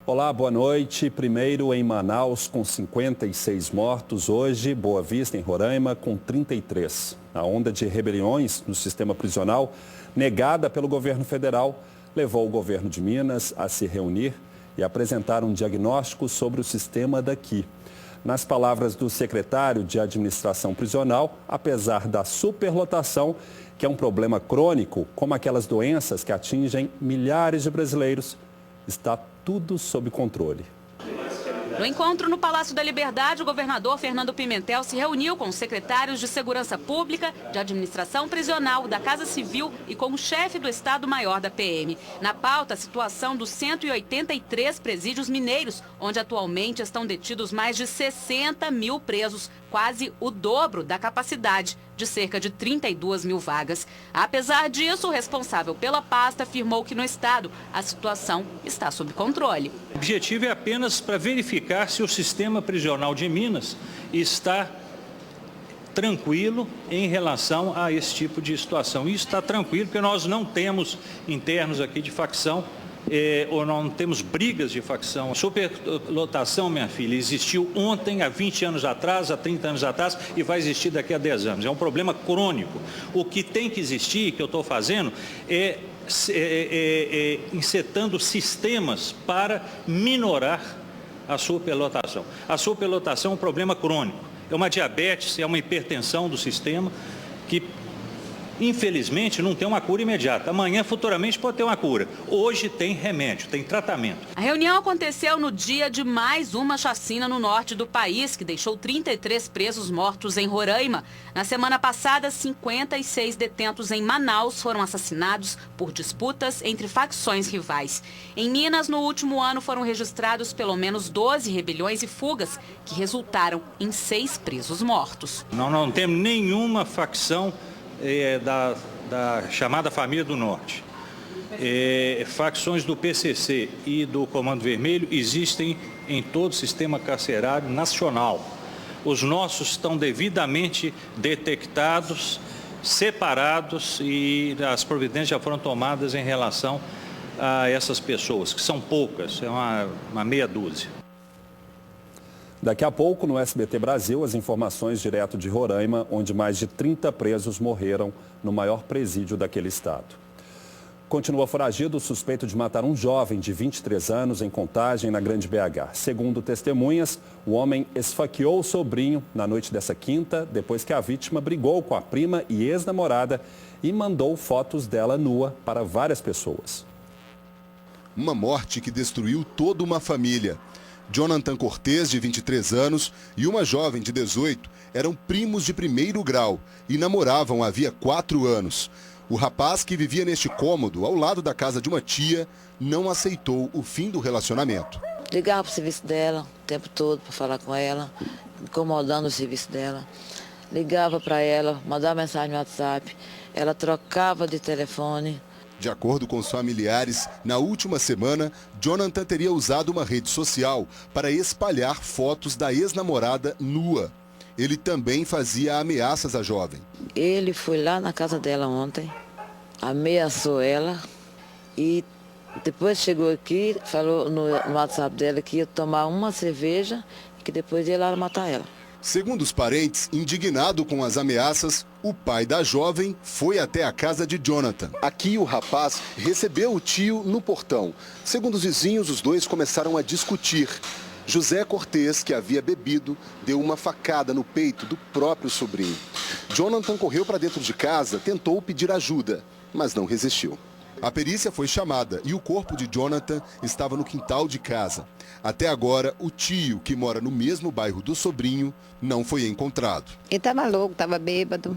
Olá, boa noite. Primeiro em Manaus, com 56 mortos. Hoje, Boa Vista, em Roraima, com 33. A onda de rebeliões no sistema prisional, negada pelo governo federal, levou o governo de Minas a se reunir e apresentar um diagnóstico sobre o sistema daqui. Nas palavras do secretário de Administração Prisional, apesar da superlotação, que é um problema crônico, como aquelas doenças que atingem milhares de brasileiros, está tudo sob controle. No encontro no Palácio da Liberdade, o governador Fernando Pimentel se reuniu com os secretários de Segurança Pública, de Administração Prisional, da Casa Civil e com o chefe do Estado-Maior da PM. Na pauta, a situação dos 183 presídios mineiros, onde atualmente estão detidos mais de 60 mil presos, quase o dobro da capacidade de cerca de 32 mil vagas. Apesar disso, o responsável pela pasta afirmou que no estado a situação está sob controle. O objetivo é apenas para verificar se o sistema prisional de Minas está tranquilo em relação a esse tipo de situação. Isso está tranquilo porque nós não temos internos aqui de facção, ou não temos brigas de facção. A superlotação, minha filha, existiu ontem, há 20 anos atrás, há 30 anos atrás e vai existir daqui a 10 anos. É um problema crônico. O que tem que existir, que eu estou fazendo, é insetando sistemas para minorar a superlotação. A superlotação é um problema crônico. É uma diabetes, é uma hipertensão do sistema que, infelizmente, não tem uma cura imediata. Amanhã, futuramente, pode ter uma cura. Hoje tem remédio, tem tratamento. A reunião aconteceu no dia de mais uma chacina no norte do país, que deixou 33 presos mortos em Roraima. Na semana passada, 56 detentos em Manaus foram assassinados por disputas entre facções rivais. Em Minas, no último ano, foram registrados pelo menos 12 rebeliões e fugas, que resultaram em 6 presos mortos. Nós não temos nenhuma facção da chamada Família do Norte. Facções do PCC e do Comando Vermelho existem em todo o sistema carcerário nacional. Os nossos estão devidamente detectados, separados e as providências já foram tomadas em relação a essas pessoas, que são poucas, é uma meia dúzia. Daqui a pouco, no SBT Brasil, as informações direto de Roraima, onde mais de 30 presos morreram no maior presídio daquele estado. Continua foragido o suspeito de matar um jovem de 23 anos em Contagem, na Grande BH. Segundo testemunhas, o homem esfaqueou o sobrinho na noite dessa quinta, depois que a vítima brigou com a prima e ex-namorada e mandou fotos dela nua para várias pessoas. Uma morte que destruiu toda uma família. Jonathan Cortez, de 23 anos, e uma jovem de 18 eram primos de primeiro grau e namoravam havia 4 anos. O rapaz, que vivia neste cômodo, ao lado da casa de uma tia, não aceitou o fim do relacionamento. Ligava para o serviço dela o tempo todo para falar com ela, incomodando o serviço dela. Ligava para ela, mandava mensagem no WhatsApp, ela trocava de telefone. De acordo com os familiares, na última semana, Jonathan teria usado uma rede social para espalhar fotos da ex-namorada nua. Ele também fazia ameaças à jovem. Ele foi lá na casa dela ontem, ameaçou ela e depois chegou aqui, falou no WhatsApp dela que ia tomar uma cerveja e que depois ia lá matar ela. Segundo os parentes, indignado com as ameaças, o pai da jovem foi até a casa de Jonathan. Aqui o rapaz recebeu o tio no portão. Segundo os vizinhos, os dois começaram a discutir. José Cortez, que havia bebido, deu uma facada no peito do próprio sobrinho. Jonathan correu para dentro de casa, tentou pedir ajuda, mas não resistiu. A perícia foi chamada e o corpo de Jonathan estava no quintal de casa. Até agora, o tio, que mora no mesmo bairro do sobrinho, não foi encontrado. Ele estava louco, estava bêbado.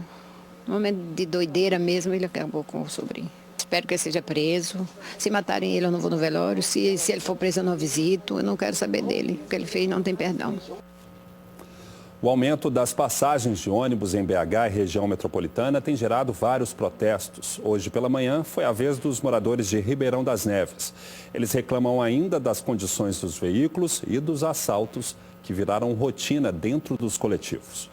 No momento de doideira mesmo, ele acabou com o sobrinho. Espero que ele seja preso. Se matarem ele, eu não vou no velório. Se ele for preso, eu não visito. Eu não quero saber dele. O que ele fez não tem perdão. O aumento das passagens de ônibus em BH e região metropolitana tem gerado vários protestos. Hoje pela manhã foi a vez dos moradores de Ribeirão das Neves. Eles reclamam ainda das condições dos veículos e dos assaltos que viraram rotina dentro dos coletivos.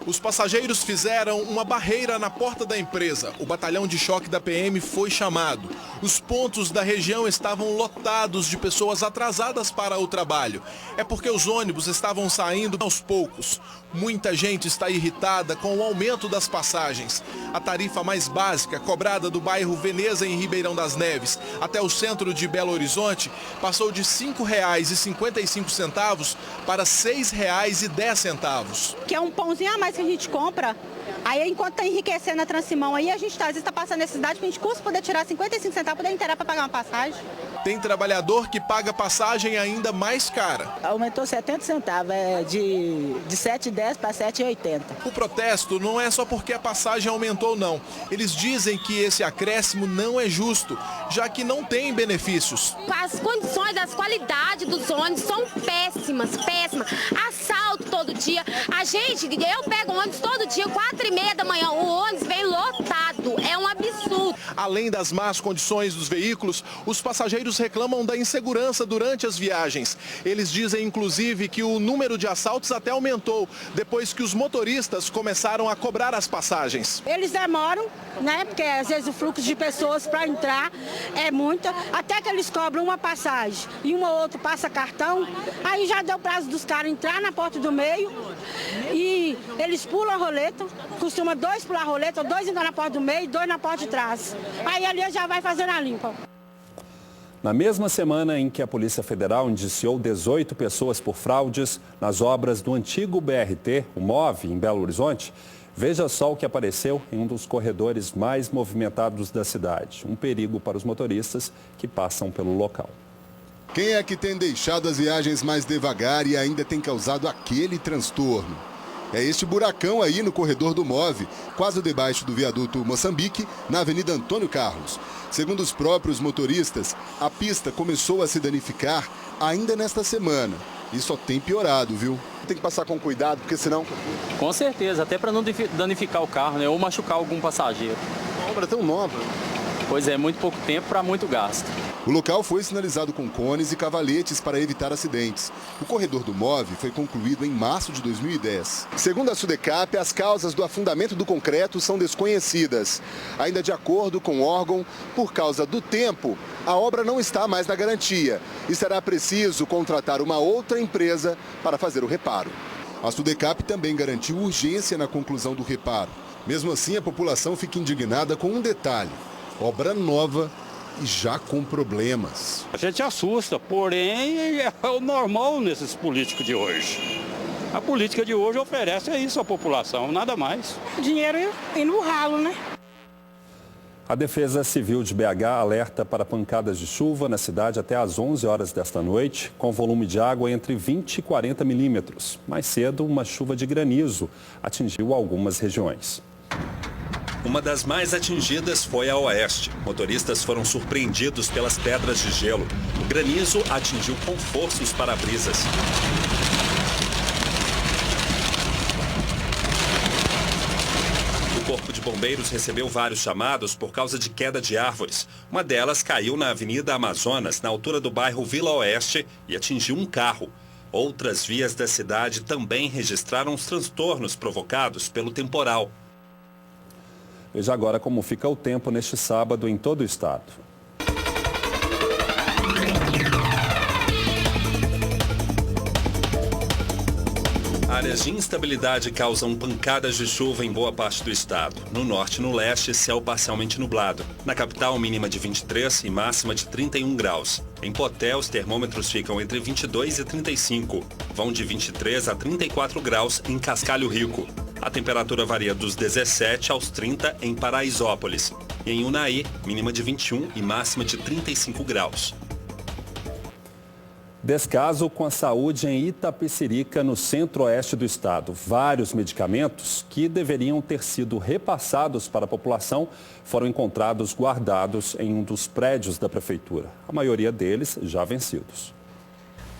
Os passageiros fizeram uma barreira na porta da empresa. O batalhão de choque da PM foi chamado. Os pontos da região estavam lotados de pessoas atrasadas para o trabalho. É porque os ônibus estavam saindo aos poucos. Muita gente está irritada com o aumento das passagens. A tarifa mais básica, cobrada do bairro Veneza, em Ribeirão das Neves, até o centro de Belo Horizonte, passou de R$ 5,55 para R$ 6,10. Que é um pãozinho a mais que a gente compra. Aí, enquanto está enriquecendo a Transimão, aí a gente às vezes está passando necessidade, que a gente custa poder tirar 55 centavos, poder inteirar para pagar uma passagem. Tem trabalhador que paga passagem ainda mais cara. Aumentou 70 centavos, de 7,10 para 7,80. O protesto não é só porque a passagem aumentou, não. Eles dizem que esse acréscimo não é justo, já que não tem benefícios. As condições, as qualidades dos ônibus são péssimas. Assalto todo dia. Eu pego ônibus todo dia, 4h30 da manhã. O ônibus vem lotado. É um absurdo. Além das más condições dos veículos, os passageiros reclamam da insegurança durante as viagens. Eles dizem, inclusive, que o número de assaltos até aumentou depois que os motoristas começaram a cobrar as passagens. Eles demoram, né? Porque às vezes o fluxo de pessoas para entrar é muito. Até que eles cobram uma passagem e um ou outro passa cartão, aí já deu prazo dos caras entrar na porta do meio e eles pulam a roleta. Costuma 2 pular a roleta, 2 entrar na porta do meio e 2 na porta de trás. Aí ali já vai fazendo a limpa. Na mesma semana em que a Polícia Federal indiciou 18 pessoas por fraudes nas obras do antigo BRT, o MOVE, em Belo Horizonte, veja só o que apareceu em um dos corredores mais movimentados da cidade. Um perigo para os motoristas que passam pelo local. Quem é que tem deixado as viagens mais devagar e ainda tem causado aquele transtorno? É este buracão aí no corredor do MOVE, quase debaixo do viaduto Moçambique, na Avenida Antônio Carlos. Segundo os próprios motoristas, a pista começou a se danificar ainda nesta semana. E só tem piorado, viu? Tem que passar com cuidado, porque senão... Com certeza, até para não danificar o carro, né? Ou machucar algum passageiro. Uma obra tão nova. Pois é, muito pouco tempo para muito gasto. O local foi sinalizado com cones e cavaletes para evitar acidentes. O corredor do MOVE foi concluído em março de 2010. Segundo a Sudecap, as causas do afundamento do concreto são desconhecidas. Ainda de acordo com o órgão, por causa do tempo, a obra não está mais na garantia e será preciso contratar uma outra empresa para fazer o reparo. A Sudecap também garantiu urgência na conclusão do reparo. Mesmo assim, a população fica indignada com um detalhe: obra nova e já com problemas. A gente assusta, porém é o normal nesses políticos de hoje. A política de hoje oferece isso à população, nada mais. Dinheiro e no ralo, né? A Defesa Civil de BH alerta para pancadas de chuva na cidade até às 11 horas desta noite, com volume de água entre 20 e 40 milímetros. Mais cedo, uma chuva de granizo atingiu algumas regiões. Uma das mais atingidas foi a oeste. Motoristas foram surpreendidos pelas pedras de gelo. O granizo atingiu com força os para-brisas. O Corpo de Bombeiros recebeu vários chamados por causa de queda de árvores. Uma delas caiu na Avenida Amazonas, na altura do bairro Vila Oeste, e atingiu um carro. Outras vias da cidade também registraram os transtornos provocados pelo temporal. Veja agora como fica o tempo neste sábado em todo o estado. Áreas de instabilidade causam pancadas de chuva em boa parte do estado. No norte e no leste, céu parcialmente nublado. Na capital, mínima de 23 e máxima de 31 graus. Em Poté, os termômetros ficam entre 22 e 35. Vão de 23 a 34 graus em Cascalho Rico. A temperatura varia dos 17 aos 30 em Paraisópolis. E em Unai, mínima de 21 e máxima de 35 graus. Descaso com a saúde em Itapecerica, no centro-oeste do estado. Vários medicamentos que deveriam ter sido repassados para a população foram encontrados guardados em um dos prédios da prefeitura. A maioria deles já vencidos.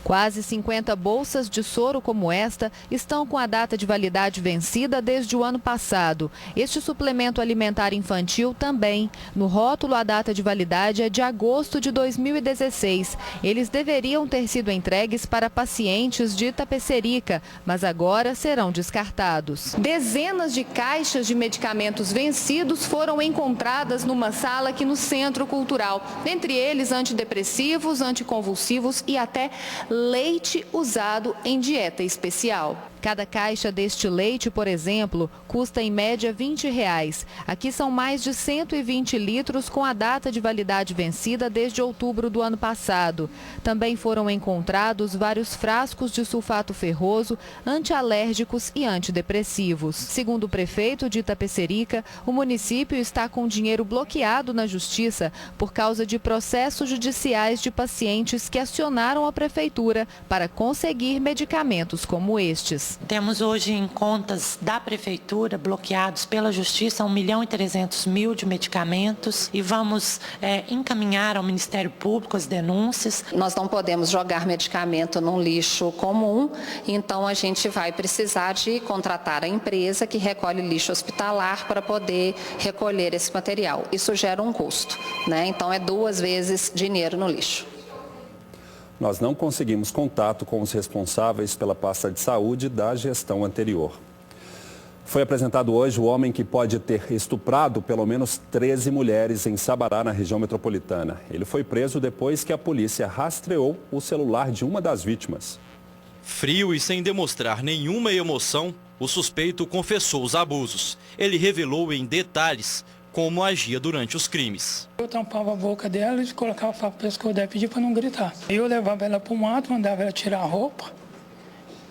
Quase 50 bolsas de soro como esta estão com a data de validade vencida desde o ano passado. Este suplemento alimentar infantil também. No rótulo, a data de validade é de agosto de 2016. Eles deveriam ter sido entregues para pacientes de Itapecerica, mas agora serão descartados. Dezenas de caixas de medicamentos vencidos foram encontradas numa sala aqui no Centro Cultural. Entre eles, antidepressivos, anticonvulsivos e até leite usado em dieta especial. Cada caixa deste leite, por exemplo, custa em média R$20. Aqui são mais de 120 litros com a data de validade vencida desde outubro do ano passado. Também foram encontrados vários frascos de sulfato ferroso, antialérgicos e antidepressivos. Segundo o prefeito de Itapecerica, o município está com dinheiro bloqueado na justiça por causa de processos judiciais de pacientes que acionaram a prefeitura para conseguir medicamentos como estes. Temos hoje em contas da Prefeitura bloqueados pela Justiça 1.300.000 de medicamentos e vamos encaminhar ao Ministério Público as denúncias. Nós não podemos jogar medicamento num lixo comum, então a gente vai precisar de contratar a empresa que recolhe lixo hospitalar para poder recolher esse material. Isso gera um custo, né? Então é 2 vezes dinheiro no lixo. Nós não conseguimos contato com os responsáveis pela pasta de saúde da gestão anterior. Foi apresentado hoje o homem que pode ter estuprado pelo menos 13 mulheres em Sabará, na região metropolitana. Ele foi preso depois que a polícia rastreou o celular de uma das vítimas. Frio e sem demonstrar nenhuma emoção, o suspeito confessou os abusos. Ele revelou em detalhes como agia durante os crimes. Eu tampava a boca dela e colocava para o pescoço dela, pedia para não gritar. Eu levava ela para o mato, mandava ela tirar a roupa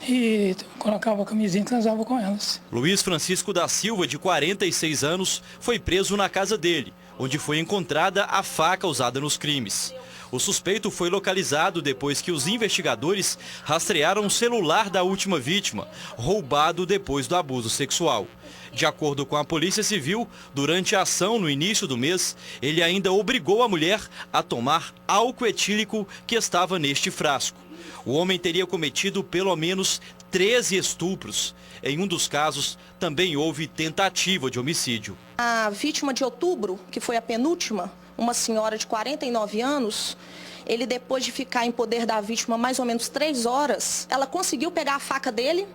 e colocava a camisinha e transava com elas. Luiz Francisco da Silva, de 46 anos, foi preso na casa dele, onde foi encontrada a faca usada nos crimes. O suspeito foi localizado depois que os investigadores rastrearam o celular da última vítima, roubado depois do abuso sexual. De acordo com a Polícia Civil, durante a ação no início do mês, ele ainda obrigou a mulher a tomar álcool etílico que estava neste frasco. O homem teria cometido pelo menos 13 estupros. Em um dos casos, também houve tentativa de homicídio. A vítima de outubro, que foi a penúltima, uma senhora de 49 anos, ele, depois de ficar em poder da vítima mais ou menos 3 horas, ela conseguiu pegar a faca dele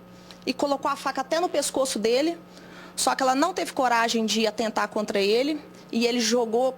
e colocou a faca até no pescoço dele. Só que ela não teve coragem de atentar contra ele e ele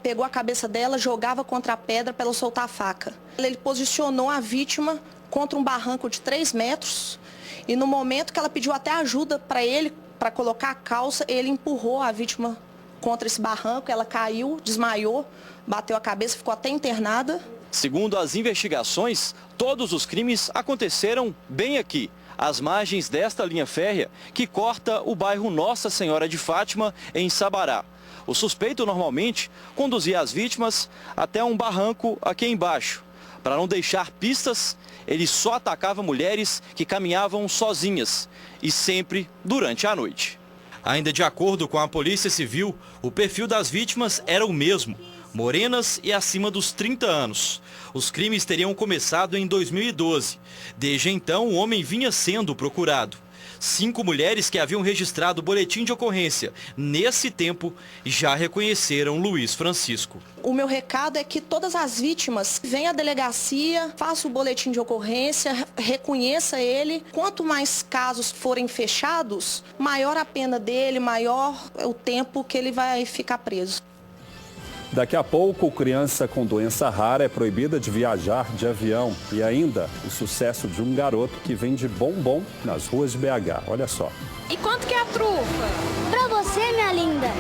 pegou a cabeça dela, jogava contra a pedra para ela soltar a faca. Ele posicionou a vítima contra um barranco de 3 metros e no momento que ela pediu até ajuda para ele, para colocar a calça, ele empurrou a vítima contra esse barranco, ela caiu, desmaiou, bateu a cabeça, ficou até internada. Segundo as investigações, todos os crimes aconteceram bem aqui, às margens desta linha férrea que corta o bairro Nossa Senhora de Fátima, em Sabará. O suspeito normalmente conduzia as vítimas até um barranco aqui embaixo. Para não deixar pistas, ele só atacava mulheres que caminhavam sozinhas e sempre durante a noite. Ainda de acordo com a Polícia Civil, o perfil das vítimas era o mesmo, morenas e acima dos 30 anos. Os crimes teriam começado em 2012. Desde então, o homem vinha sendo procurado. 5 mulheres que haviam registrado o boletim de ocorrência nesse tempo já reconheceram Luiz Francisco. O meu recado é que todas as vítimas venham à delegacia, façam o boletim de ocorrência, reconheça ele. Quanto mais casos forem fechados, maior a pena dele, maior o tempo que ele vai ficar preso. Daqui a pouco, criança com doença rara é proibida de viajar de avião. E ainda, o sucesso de um garoto que vende bombom nas ruas de BH. Olha só. E quanto que é a trufa? Pra você, minha linda.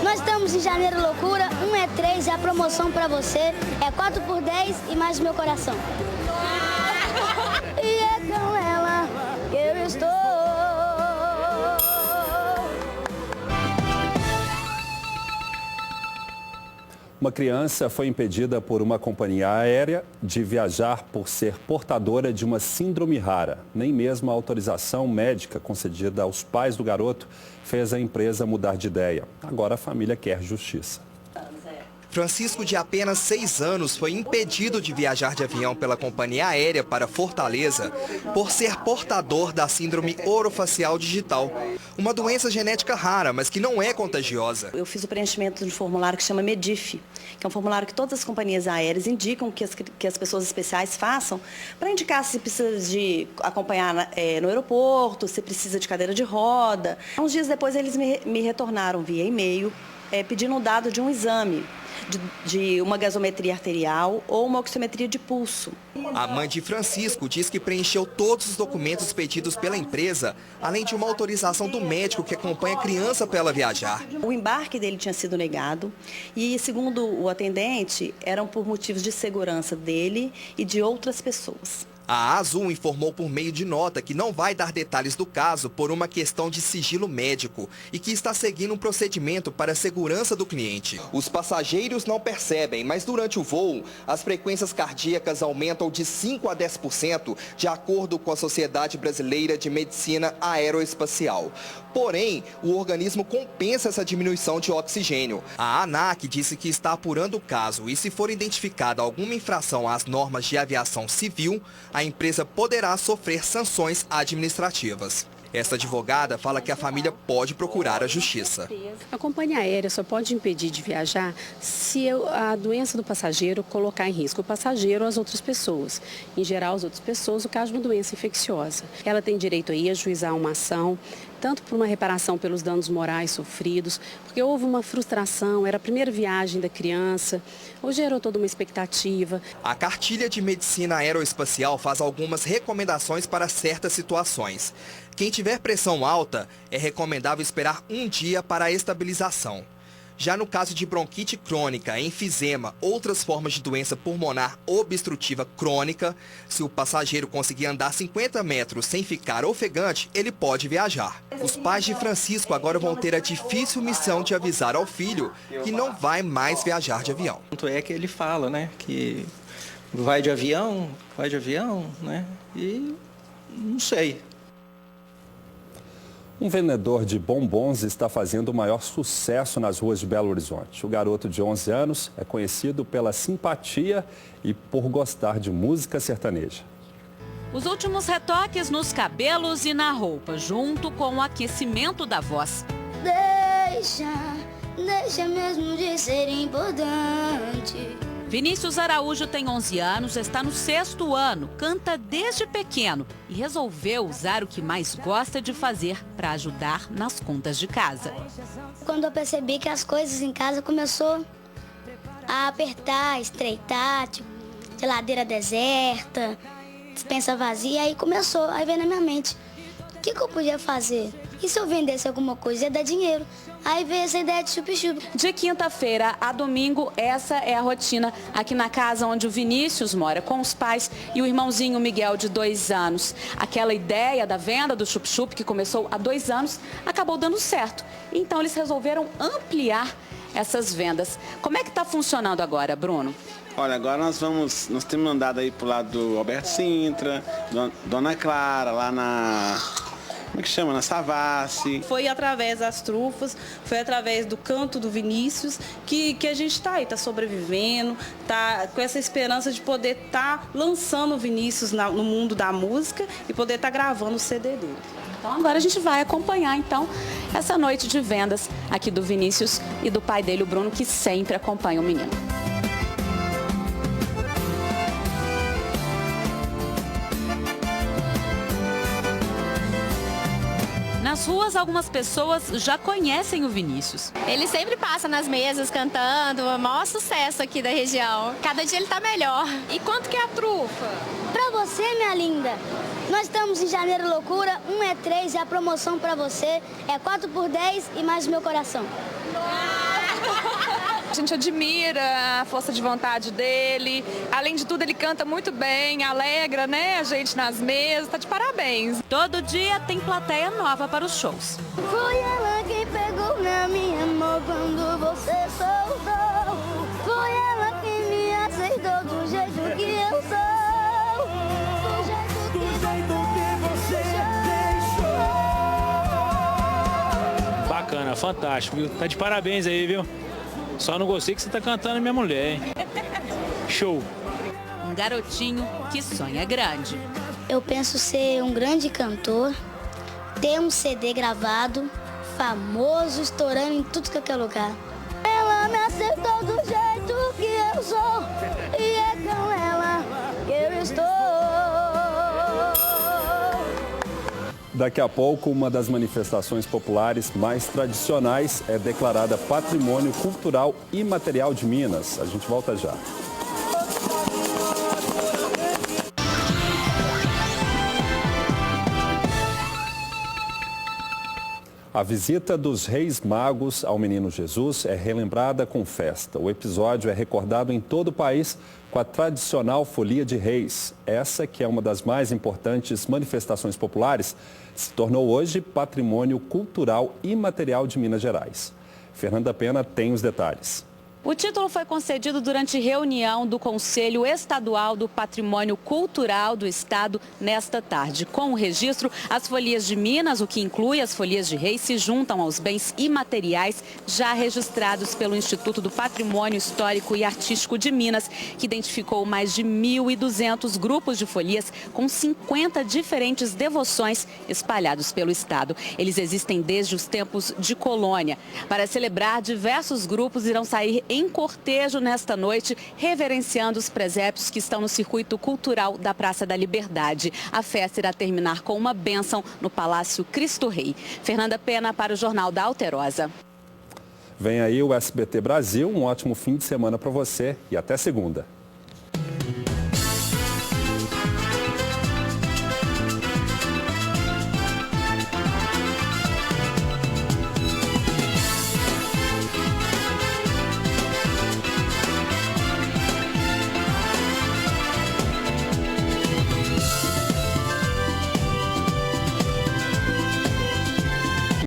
Nós estamos em Janeiro Loucura, 1 é 3 e a promoção pra você é 4 por 10 e mais meu coração. E é com ela que eu estou. Uma criança foi impedida por uma companhia aérea de viajar por ser portadora de uma síndrome rara. Nem mesmo a autorização médica concedida aos pais do garoto fez a empresa mudar de ideia. Agora a família quer justiça. Francisco, de apenas 6 anos, foi impedido de viajar de avião pela companhia aérea para Fortaleza por ser portador da síndrome orofacial digital, uma doença genética rara, mas que não é contagiosa. Eu fiz o preenchimento de um formulário que chama MEDIF, que é um formulário que todas as companhias aéreas indicam que as pessoas especiais façam para indicar se precisa de acompanhar no aeroporto, se precisa de cadeira de roda. Uns dias depois eles me retornaram via e-mail pedindo o dado de um exame, de uma gasometria arterial ou uma oximetria de pulso. A mãe de Francisco diz que preencheu todos os documentos pedidos pela empresa, além de uma autorização do médico que acompanha a criança para ela viajar. O embarque dele tinha sido negado e, segundo o atendente, eram por motivos de segurança dele e de outras pessoas. A Azul informou por meio de nota que não vai dar detalhes do caso por uma questão de sigilo médico e que está seguindo um procedimento para a segurança do cliente. Os passageiros não percebem, mas durante o voo, as frequências cardíacas aumentam de 5% a 10%, de acordo com a Sociedade Brasileira de Medicina Aeroespacial. Porém, o organismo compensa essa diminuição de oxigênio. A ANAC disse que está apurando o caso e, se for identificada alguma infração às normas de aviação civil, a empresa poderá sofrer sanções administrativas. Esta advogada fala que a família pode procurar a justiça. A companhia aérea só pode impedir de viajar se a doença do passageiro colocar em risco o passageiro ou as outras pessoas. Em geral, as outras pessoas, o caso de uma doença infecciosa. Ela tem direito aí a ajuizar uma ação, tanto por uma reparação pelos danos morais sofridos, porque houve uma frustração, era a primeira viagem da criança, ou gerou toda uma expectativa. A cartilha de medicina aeroespacial faz algumas recomendações para certas situações. Quem tiver pressão alta, é recomendável esperar um dia para a estabilização. Já no caso de bronquite crônica, enfisema, outras formas de doença pulmonar obstrutiva crônica, se o passageiro conseguir andar 50 metros sem ficar ofegante, ele pode viajar. Os pais de Francisco agora vão ter a difícil missão de avisar ao filho que não vai mais viajar de avião. Tanto é que ele fala, né, que vai de avião, né, e não sei. Um vendedor de bombons está fazendo o maior sucesso nas ruas de Belo Horizonte. O garoto de 11 anos é conhecido pela simpatia e por gostar de música sertaneja. Os últimos retoques nos cabelos e na roupa, junto com o aquecimento da voz. Deixa mesmo de ser importante. Vinícius Araújo tem 11 anos, está no 6º ano, canta desde pequeno e resolveu usar o que mais gosta de fazer para ajudar nas contas de casa. Quando eu percebi que as coisas em casa começou a apertar, estreitar, tipo, geladeira deserta, despensa vazia, aí veio na minha mente, o que eu podia fazer? E se eu vendesse alguma coisa, ia dar dinheiro. Aí veio essa ideia de chup-chup. De quinta-feira a domingo, essa é a rotina aqui na casa onde o Vinícius mora, com os pais e o irmãozinho Miguel, de 2 anos. Aquela ideia da venda do chup-chup, que começou há 2 anos, acabou dando certo. Então eles resolveram ampliar essas vendas. Como é que está funcionando agora, Bruno? Olha, agora nós temos andado aí pro lado do Alberto Sintra, Dona Clara, lá na... Como é que chama? Na Savassi. Foi através das trufas, foi através do canto do Vinícius que a gente está aí, está sobrevivendo, está com essa esperança de poder estar lançando o Vinícius no mundo da música e poder estar gravando o CD dele. Então agora a gente vai acompanhar então essa noite de vendas aqui do Vinícius e do pai dele, o Bruno, que sempre acompanha o menino. Nas ruas, algumas pessoas já conhecem o Vinícius. Ele sempre passa nas mesas cantando, o maior sucesso aqui da região. Cada dia ele tá melhor. E quanto que é a trufa? Pra você, minha linda, nós estamos em Janeiro Loucura, 1 é 3 e a promoção pra você é 4 por 10 e mais meu coração. A gente admira a força de vontade dele. Além de tudo, ele canta muito bem, alegra, né, a gente nas mesas. Tá de parabéns. Todo dia tem plateia nova para os shows. Foi ela quem pegou na minha mão quando você soltou. Foi ela quem me aceitou do jeito que eu sou. Do jeito que você deixou. Bacana, fantástico, viu? Tá de parabéns aí, viu? Só não gostei que você tá cantando minha mulher, hein? Show. Um garotinho que sonha grande. Eu penso ser um grande cantor, ter um CD gravado, famoso, estourando em tudo que é lugar. Ela me aceitou do jeito que eu sou, e é com ela que eu estou. Daqui a pouco, uma das manifestações populares mais tradicionais é declarada Patrimônio Cultural Imaterial de Minas. A gente volta já. A visita dos Reis Magos ao Menino Jesus é relembrada com festa. O episódio é recordado em todo o país com a tradicional Folia de Reis. Essa, que é uma das mais importantes manifestações populares, se tornou hoje Patrimônio Cultural Imaterial de Minas Gerais. Fernanda Pena tem os detalhes. O título foi concedido durante reunião do Conselho Estadual do Patrimônio Cultural do Estado nesta tarde. Com o registro, as Folias de Minas, o que inclui as Folias de Reis, se juntam aos bens imateriais já registrados pelo Instituto do Patrimônio Histórico e Artístico de Minas, que identificou mais de 1.200 grupos de folias com 50 diferentes devoções espalhados pelo Estado. Eles existem desde os tempos de colônia. Para celebrar, diversos grupos irão sair em cortejo nesta noite, reverenciando os presépios que estão no circuito cultural da Praça da Liberdade. A festa irá terminar com uma bênção no Palácio Cristo Rei. Fernanda Pena para o Jornal da Alterosa. Vem aí o SBT Brasil, um ótimo fim de semana para você e até segunda.